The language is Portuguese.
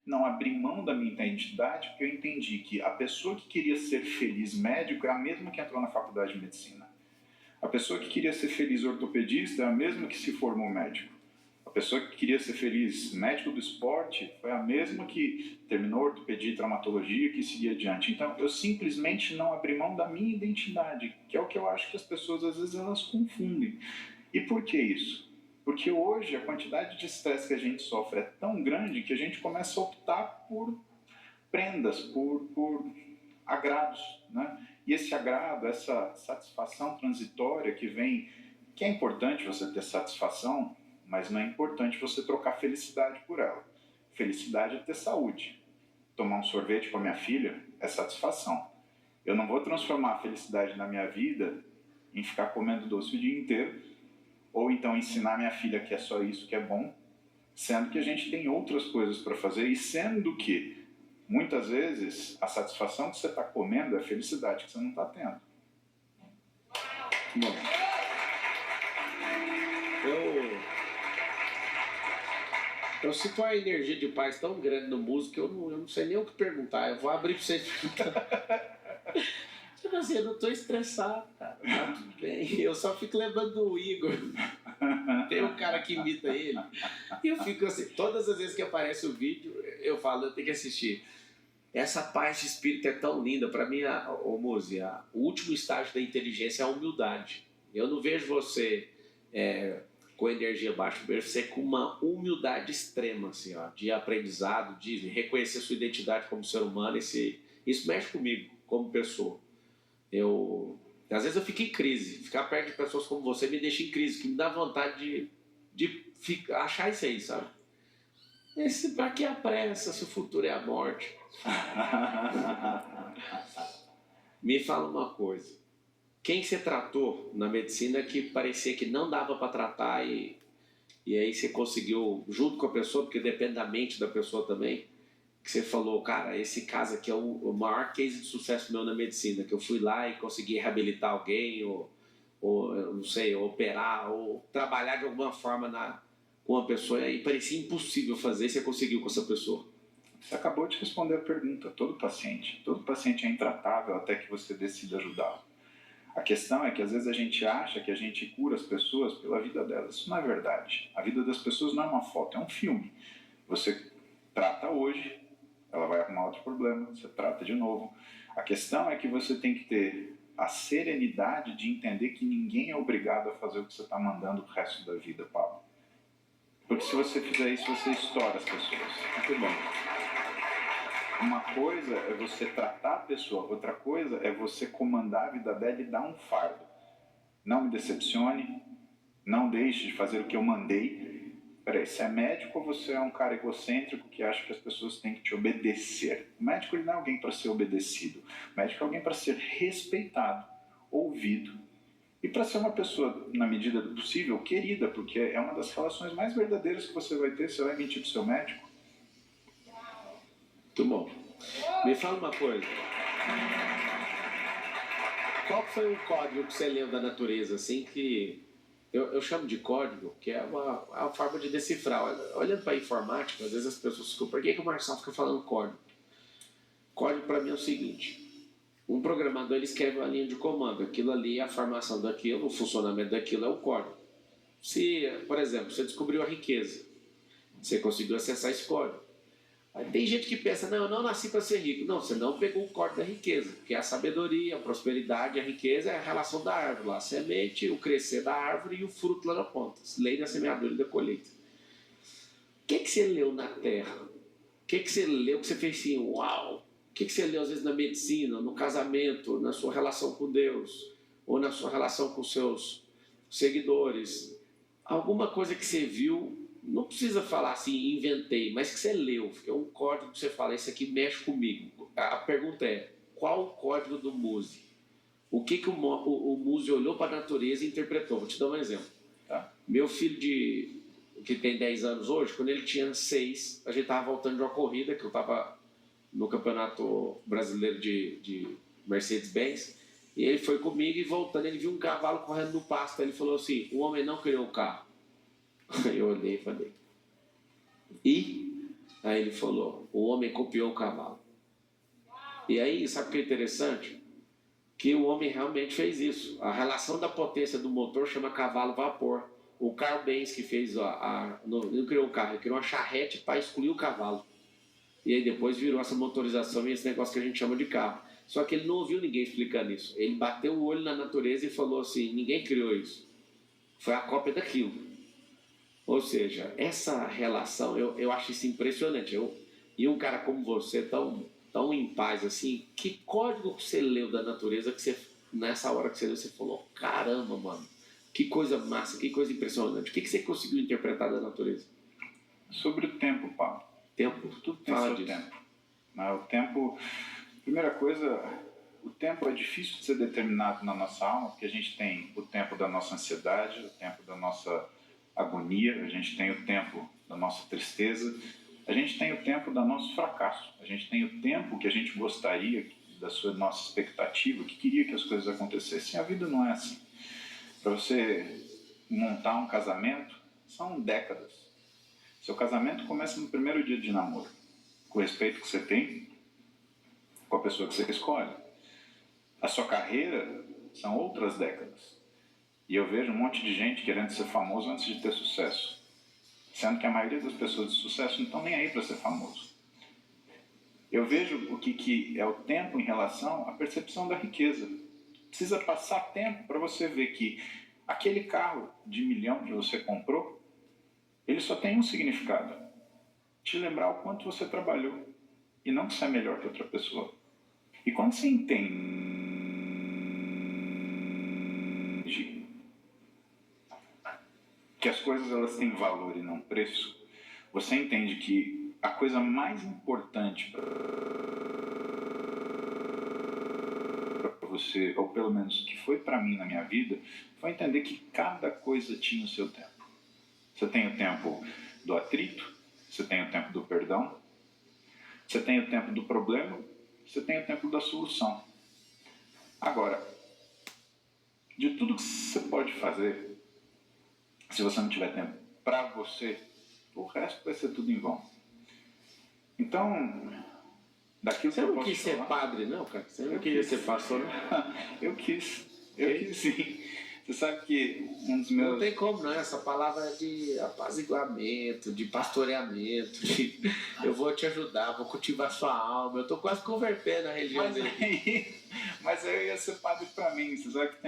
não abri mão da minha identidade, porque eu entendi que a pessoa que queria ser feliz médico é a mesma que entrou na faculdade de medicina. A pessoa que queria ser feliz ortopedista é a mesma que se formou médico. A pessoa que queria ser feliz médico do esporte foi a mesma que terminou ortopedia e traumatologia e que seguia adiante. Então, eu simplesmente não abri mão da minha identidade, que é o que eu acho que as pessoas, às vezes, elas confundem. E por que isso? Porque hoje a quantidade de estresse que a gente sofre é tão grande que a gente começa a optar por prendas, por agrados, né? E esse agrado, essa satisfação transitória que vem, que é importante você ter satisfação, mas não é importante você trocar felicidade por ela. Felicidade é ter saúde. Tomar um sorvete com a minha filha é satisfação. Eu não vou transformar a felicidade na minha vida em ficar comendo doce o dia inteiro, ou então ensinar minha filha que é só isso que é bom, sendo que a gente tem outras coisas para fazer e sendo que muitas vezes a satisfação que você está comendo é a felicidade que você não está tendo. Bom, eu sinto uma energia de paz tão grande no músico que eu não sei nem o que perguntar. Eu vou abrir para vocês perguntar. Tipo assim, eu não tô estressado, cara. Tá tudo bem. Eu só fico lembrando do Igor. Tem um cara que imita ele. E eu fico assim, todas as vezes que aparece o vídeo, eu falo, eu tenho que assistir. Essa paz de espírito é tão linda. Para mim, o último estágio da inteligência é a humildade. Eu não vejo você com energia baixa, eu vejo você com uma humildade extrema, assim, ó, de aprendizado, de reconhecer sua identidade como ser humano. Isso mexe comigo, como pessoa. Às vezes eu fico em crise. Ficar perto de pessoas como você me deixa em crise, que me dá vontade de achar isso aí, sabe? Pra que a pressa se o futuro é a morte? Me fala uma coisa. Quem você tratou na medicina que parecia que não dava para tratar e aí você conseguiu, junto com a pessoa, porque depende da mente da pessoa também, que você falou, cara, esse caso aqui é o maior case de sucesso meu na medicina, que eu fui lá e consegui reabilitar alguém, ou não sei, operar, ou trabalhar de alguma forma com uma pessoa, e aí parecia impossível fazer, e você conseguiu com essa pessoa. Você acabou de responder a pergunta. Todo paciente é intratável até que você decida ajudá-lo. A questão é que às vezes a gente acha que a gente cura as pessoas pela vida delas. Isso não é verdade. A vida das pessoas não é uma foto, é um filme. Você trata hoje, ela vai arrumar outro problema, você trata de novo. A questão é que você tem que ter a serenidade de entender que ninguém é obrigado a fazer o que você está mandando o resto da vida, Pablo. Porque se você fizer isso, você estoura as pessoas. Muito bom. Uma coisa é você tratar a pessoa, outra coisa é você comandar a vida dela e dar um fardo. Não me decepcione, não deixe de fazer o que eu mandei. Peraí, você é médico ou você é um cara egocêntrico que acha que as pessoas têm que te obedecer? O médico ele não é alguém para ser obedecido. O médico é alguém para ser respeitado, ouvido e para ser uma pessoa, na medida do possível, querida, porque é uma das relações mais verdadeiras que você vai ter. Você vai mentir pro seu médico? Muito bom. Me fala uma coisa. Qual foi o código que você leu da natureza, assim, que eu chamo de código, que é uma forma de decifrar. Olhando para a informática, às vezes as pessoas ficam, por que o Marçal fica falando código? Código para mim é o seguinte, um programador ele escreve uma linha de comando, aquilo ali, a formação daquilo, o funcionamento daquilo é o código. Se, por exemplo, você descobriu a riqueza, você conseguiu acessar esse código. Aí tem gente que pensa, não, eu não nasci para ser rico. Não, você não pegou o código da riqueza, que é a sabedoria, a prosperidade, a riqueza é a relação da árvore lá, a semente, o crescer da árvore e o fruto lá na ponta, lei da semeadura e da colheita. O que você leu na terra? O que você leu que você fez assim, uau? O que você leu às vezes na medicina, no casamento, na sua relação com Deus, ou na sua relação com seus seguidores? Alguma coisa que você viu, não precisa falar assim, inventei, mas que você leu, é um código que você fala, esse aqui mexe comigo. A pergunta é, qual o código do Muse? O que o Muse olhou para a natureza e interpretou? Vou te dar um exemplo. Tá. Meu filho que tem 10 anos hoje, quando ele tinha 6, a gente estava voltando de uma corrida, que eu estava no Campeonato Brasileiro de Mercedes-Benz, e ele foi comigo e voltando, ele viu um cavalo correndo no pasto, ele falou assim, o homem não criou o carro. Eu olhei e falei, e? Aí ele falou, o homem copiou o cavalo. E aí, sabe o que é interessante? Que o homem realmente fez isso. A relação da potência do motor chama cavalo-vapor. O Carl Benz que fez, não criou um carro, ele criou uma charrete para excluir o cavalo. E aí depois virou essa motorização e esse negócio que a gente chama de carro. Só que ele não ouviu ninguém explicando isso. Ele bateu o olho na natureza e falou assim, ninguém criou isso. Foi a cópia daquilo. Ou seja, essa relação, eu acho isso impressionante. E um cara como você, tão em paz assim, que código que você leu da natureza que você, nessa hora que você leu, você falou, caramba, mano, que coisa massa, que coisa impressionante. O que você conseguiu interpretar da natureza? Sobre o tempo, Paulo. Tempo? Tudo tem Fala seu disso. tempo. O tempo, primeira coisa, o tempo é difícil de ser determinado na nossa alma, porque a gente tem o tempo da nossa ansiedade, o tempo da nossa agonia, a gente tem o tempo da nossa tristeza, a gente tem o tempo do nosso fracasso, a gente tem o tempo que a gente gostaria, nossa expectativa, que queria que as coisas acontecessem. A vida não é assim. Para você montar um casamento, são décadas. Seu casamento começa no primeiro dia de namoro, com o respeito que você tem com a pessoa que você escolhe. A sua carreira são outras décadas. E eu vejo um monte de gente querendo ser famoso antes de ter sucesso, sendo que a maioria das pessoas de sucesso não estão nem aí para ser famoso. Eu vejo o que é o tempo em relação à percepção da riqueza. Precisa passar tempo para você ver que aquele carro de 1 milhão que você comprou, ele só tem um significado: te lembrar o quanto você trabalhou, e não que você é melhor que outra pessoa. E quando você entende que as coisas elas têm valor e não preço, você entende que a coisa mais importante para você, ou pelo menos que foi para mim na minha vida, foi entender que cada coisa tinha o seu tempo. Você tem o tempo do atrito, você tem o tempo do perdão, você tem o tempo do problema, você tem o tempo da solução. Agora, de tudo que você pode fazer, se você não tiver tempo para você, o resto vai ser tudo em vão. Então, daquilo Você que eu não posso quis ser falar, padre, não, cara? Você não queria ser pastor, não? eu quis sim. Você sabe que um dos Não meus... tem como, não. Essa palavra é de apaziguamento, de pastoreamento, eu vou te ajudar, vou cultivar sua alma. Eu tô quase convertendo a religião dele. Mas aí eu ia ser padre para mim, você sabe que tem